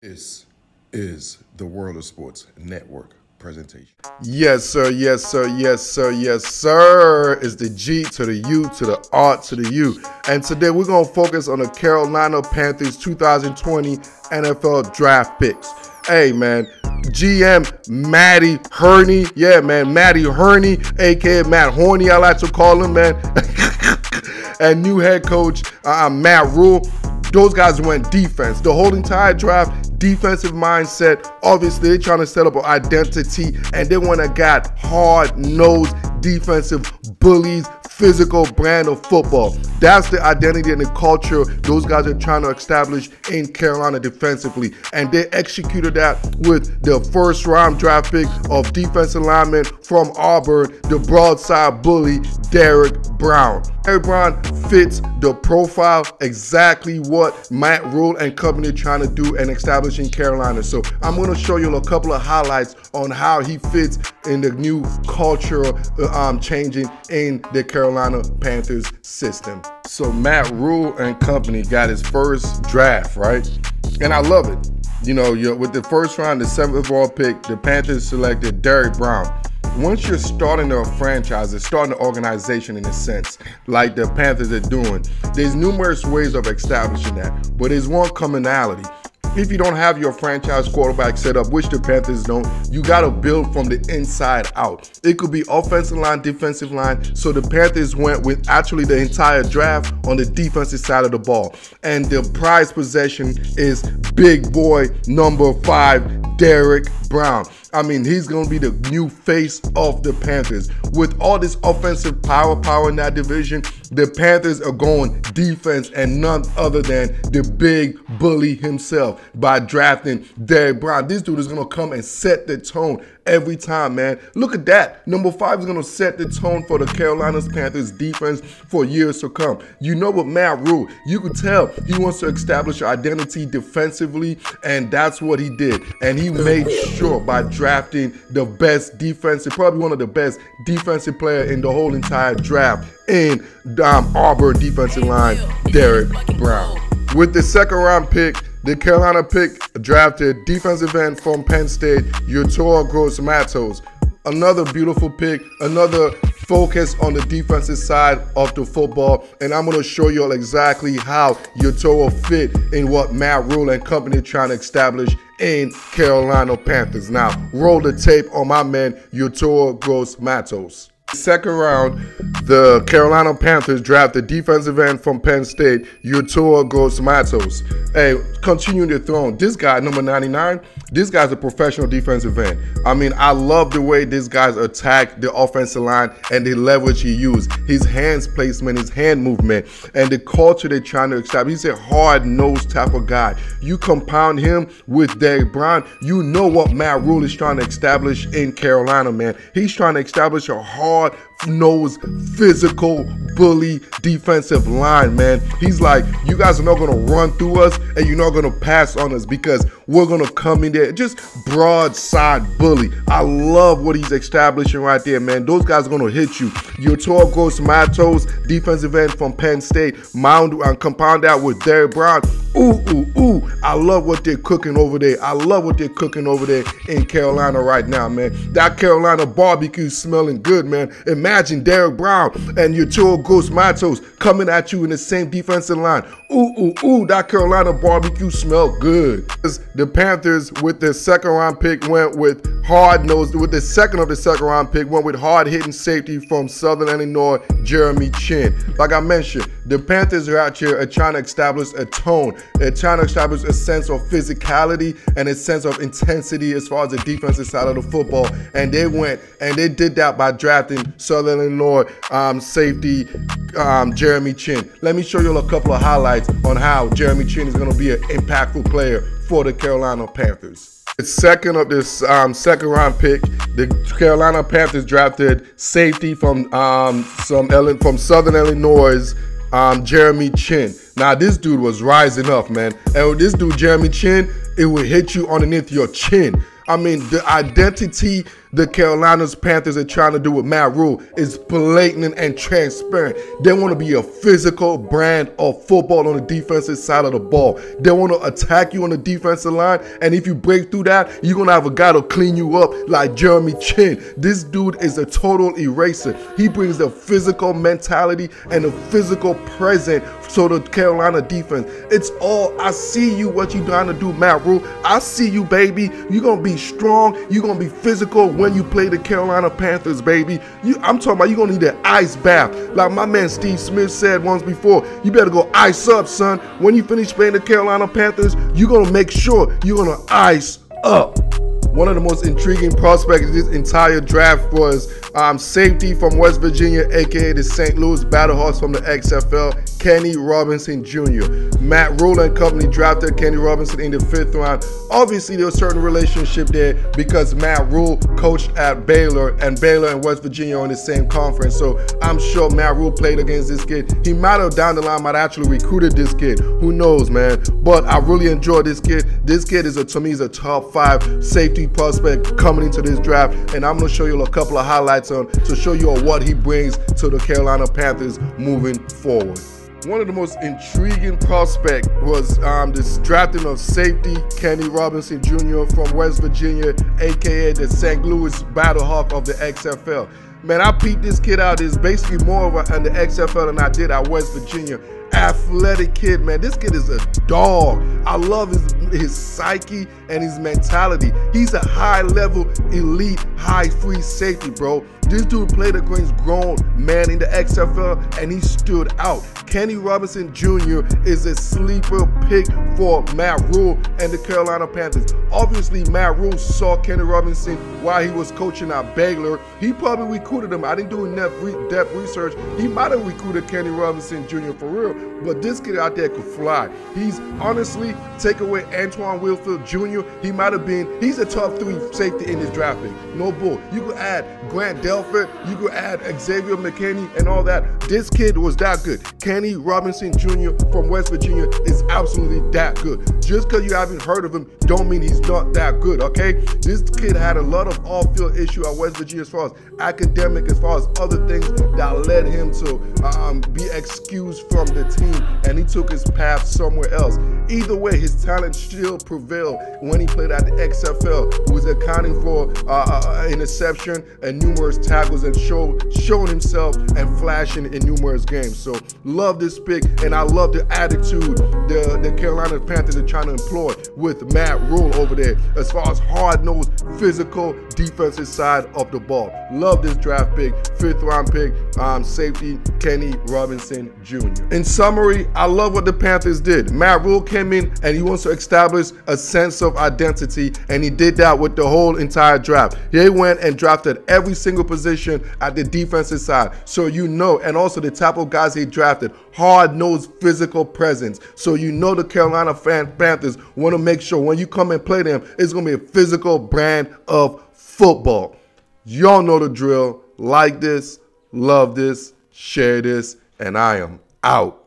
This is the World of Sports Network presentation. Yes, sir. Yes, sir. Yes, sir. Yes, sir. It's the G to the U to the R to the U. And today we're going to focus on the Carolina Panthers 2020 NFL draft picks. Hey, man. GM Matty Hurney. Yeah, man. Matty Hurney, a.k.a. Matt Horny, I like to call him, man. And new head coach Matt Rule. Those guys went defense. The whole entire draft, defensive mindset. Obviously, they're trying to set up an identity, and they want to get hard-nosed defensive bullies, physical brand of football. That's the identity and the culture those guys are trying to establish in Carolina defensively. And they executed that with the first-round draft pick of defensive lineman from Auburn, the broadside bully, Derrick Brown. Derrick Brown fits the profile exactly what Matt Rule and company are trying to do and establish in Carolina. So I'm going to show you a couple of highlights on how he fits in the new culture changing in the Carolina Panthers system. So Matt Rule and company got his first draft, right? And I love it. You know, with the first round, the 7th overall pick, the Panthers selected Derrick Brown. Once you're starting a franchise, it's starting an organization in a sense, like the Panthers are doing, there's numerous ways of establishing that, but there's one commonality. If you don't have your franchise quarterback set up, which the Panthers don't, you got to build from the inside out. It could be offensive line, defensive line. So the Panthers went with actually the entire draft on the defensive side of the ball. And the prize possession is big boy number 5, Derrick Brown. I mean, he's going to be the new face of the Panthers. With all this offensive power in that division, the Panthers are going defense and none other than the big bully himself by drafting Derrick Brown. This dude is going to come and set the tone every time, man. Look at that. Number 5 is going to set the tone for the Carolina Panthers defense for years to come. You know what, Matt Rule, you could tell he wants to establish an identity defensively, and that's what he did. And he made sure by drafting the best defensive, probably one of the best defensive player in the whole entire draft in Auburn defensive line, Derrick Brown. With the 2nd round pick, the Carolina pick drafted defensive end from Penn State, Yetur Gross-Matos. Another beautiful pick, another focus on the defensive side of the football, and I'm going to show you all exactly how Yetur fit in what Matt Rule and company are trying to establish in Carolina Panthers. Now, roll the tape on my man, Yetur Gross-Matos. 2nd round, the Carolina Panthers drafted defensive end from Penn State, Yetur Gross-Matos. Hey, continue the throne. This guy, number 99, this guy's a professional defensive end. I mean, I love the way these guys attack the offensive line and the leverage he used. His hands placement, his hand movement, and the culture they're trying to establish. He's a hard-nosed type of guy. You compound him with Derrick Brown, you know what Matt Rule is trying to establish in Carolina, man. He's trying to establish a hard-nosed, physical, bully defensive line, man. He's like, you guys are not going to run through us and you're not going to pass on us because we're going to come in there. Just broadside bully. I love what he's establishing right there, man. Those guys are going to hit you. Yetur Gross-Matos, defensive end from Penn State, compound that with Derrick Brown. Ooh. I love what they're cooking over there. I love what they're cooking over there in Carolina right now, man. That Carolina barbecue smelling good, man. Imagine Derrick Brown and Yetur Gross-Matos coming at you in the same defensive line. Ooh, that Carolina barbecue smell good. The Panthers with the 2nd round pick went with hard-nosed, with the 2nd of the 2nd round pick went with hard-hitting safety from Southern Illinois, Chinn. Like I mentioned, the Panthers are out here trying to establish a tone. They're trying to establish a sense of physicality and a sense of intensity as far as the defensive side of the football. And they went and they did that by drafting Southern Illinois safety Chinn. Let me show you a couple of highlights on how Chinn is going to be an impactful player for the Carolina Panthers. The 2nd of this 2nd round pick, the Carolina Panthers drafted safety from Southern Illinois, Chinn. Now this dude was rising up, man. And with this dude, Chinn, it will hit you underneath your chin. I mean, the identity the Carolina's Panthers are trying to do with Matt Rule is blatant and transparent. They want to be a physical brand of football on the defensive side of the ball. They want to attack you on the defensive line, and if you break through that, you're going to have a guy to clean you up like Chinn. This dude is a total eraser. He brings the physical mentality and the physical presence to the Carolina defense. It's all, I see you, what you trying to do, Matt Rule. I see you, baby. You're going to be strong. You're going to be physical when you play the Carolina Panthers, baby. I'm talking about you're going to need an ice bath. Like my man Steve Smith said once before, you better go ice up, son. When you finish playing the Carolina Panthers, you're going to make sure you're going to ice up. One of the most intriguing prospects of this entire draft was safety from West Virginia, aka the St. Louis Battlehawks from the XFL, Kenny Robinson Jr. Matt Rule and company drafted Kenny Robinson in the 5th round. Obviously, there was a certain relationship there because Matt Rule coached at Baylor, and Baylor and West Virginia are in the same conference. So I'm sure Matt Rule played against this kid. He might have down the line might actually recruited this kid. Who knows, man? But I really enjoy this kid. This kid is to me is a top 5 safety prospect coming into this draft, and I'm going to show you a couple of highlights on to show you what he brings to the Carolina Panthers moving forward. One of the most intriguing prospects was this drafting of safety Kenny Robinson Jr. from West Virginia, aka the St. Louis Battlehawk of the XFL. Man, I peeped this kid out. It's basically more of in the XFL than I did at West Virginia. Athletic kid, man. This kid is a dog. I love his psyche and his mentality. He's a high-level, elite, high-free safety, bro. This dude played against grown man in the XFL, and he stood out. Kenny Robinson Jr. is a sleeper pick for Matt Rule and the Carolina Panthers. Obviously, Matt Rule saw Kenny Robinson while he was coaching at Baylor. He probably recruited him. I didn't do in-depth research. He might have recruited Kenny Robinson Jr. for real, but this kid out there could fly. He's honestly, take away Antoine Wilfield Jr., he's a top 3 safety in this draft pick. No bull. You could add Grant Delpit, you could add Xavier McKinney and all that. This kid was that good. Kenny Robinson Jr. from West Virginia is absolutely that good. Just because you haven't heard of him don't mean he's not that good, okay? This kid had a lot of off-field issue at West Virginia as far as academic, as far as other things that led him to be excused from the team, and he took his path somewhere else. Either way, his talent still prevailed when he played at the XFL. He was accounting for interception and numerous tackles and showing himself and flashing in numerous games. So love this pick, and I love the attitude the Carolina Panthers are trying to employ with Matt Rule over there as far as hard-nosed, physical, defensive side of the ball. Love this draft pick, 5th round pick, safety Kenny Robinson Jr. In summary, I love what the Panthers did. Matt Rule came in and he wants to establish a sense of identity, and he did that with the whole entire draft. They went and drafted every single position at the defensive side, so you know, and also the type of guys he drafted, hard-nosed physical presence. So you know the Carolina Panthers want to make sure when you come and play them, it's going to be a physical brand of football. Y'all know the drill. Like this, love this, share this, and I am out.